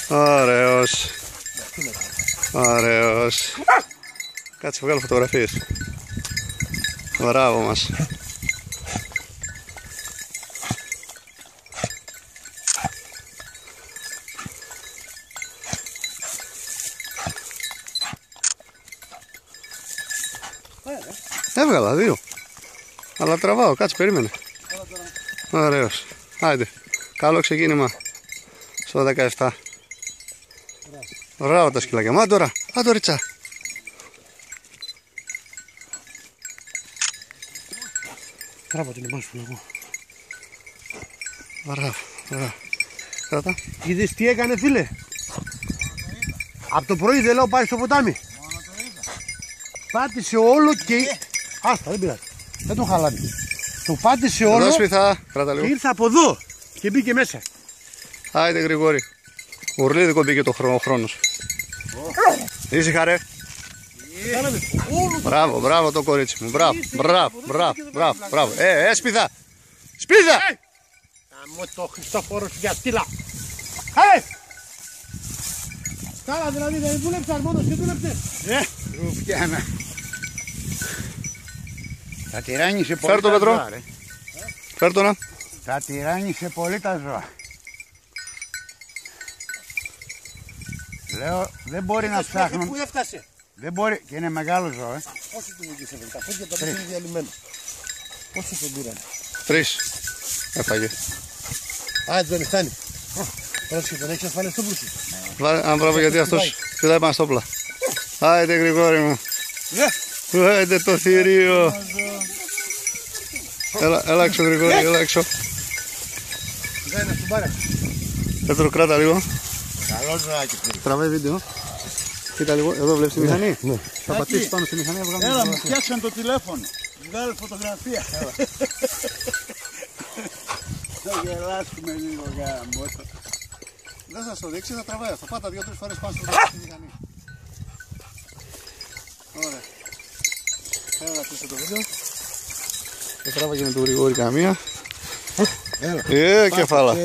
Ωραίος. Ωραίος. Κάτσε βγάλω φωτογραφίες. Μπράβο μας. Έβγαλα 2. Αλλά τραβάω, κάτσε, περίμενε. Ωραίος. Άιντε. Καλό ξεκίνημα στο 17. Μπράβο τα σκυλάκια. Μα τώρα, ρίτσά. Μπράβο την εμάς που λέγω. Μπράβο. Κράτα. Είδες τι έκανε, φίλε? Από το πρωί δεν λέω πάει στο ποτάμι. Πάτησε όλο και... Άστα, δεν πειράζει. Δεν το χαλάνε. Το πάτησε όλο. Εδώ σπιθά. Κράτα λίγο. Και ήρθε από εδώ και μπήκε μέσα. Άιντε Γρηγόρη. Ουρλίδικο μπήκε το χρόνος. Ήσυχα ρε. Μπράβο το κορίτσι μου. Μπράβο. Σπιθά. Σπιθά. Καμώ το Χριστόφορο για στήλα. Καλά δηλαδή δεν δούλεψαν μόνος και δούλεψε. Ρουφιάνα. Θα τυράννησε πολύ. Φέρ' το Πετρό. Φέρ' το να. Θα τυράννησε πολύ τα ζώα. Λέω δεν μπορεί να ψάχνουν. Πού έφτασε? Δεν μπορεί και είναι μεγάλο ζώο. Πόσοι του βγήκε τα πόδια τα είναι διαλυμένα. Πόσοι τον πήραν? 3. Έφαγε. Δεν φτάνει. Πρόσεχε, δεν έχεις ασφαλές στο πλούσιο. Αν μπράβο γιατί αυτός πηδάει πάνω στόπλα. Άιντε Γρηγόρη μου. Άιντε το θηρίο. Έλα έξω Γρηγόρη, έλα έξω. Δεν είναι στην πάρε. Πέτρο κράτα λίγο. Καλό ζωάκι. Τραβάει βίντεο. Κοίτα λίγο, εδώ βλέπεις τη μηχανή. Θα πατήσεις πάνω στη μηχανή. Έλα μου φτιάξαν το τηλέφωνο. Βγάλε φωτογραφία. Θα γελάσουμε λίγο γάμο. Δεν θα στο δείξει, θα τραβάει. Θα πάτα 2-3 φορές πάνω στη μηχανή. Ωραία. Έλα, κλείσε το βίντεο. Δεν τράβαγε με το Γρηγόρη καμία. Έλα. Κεφάλα.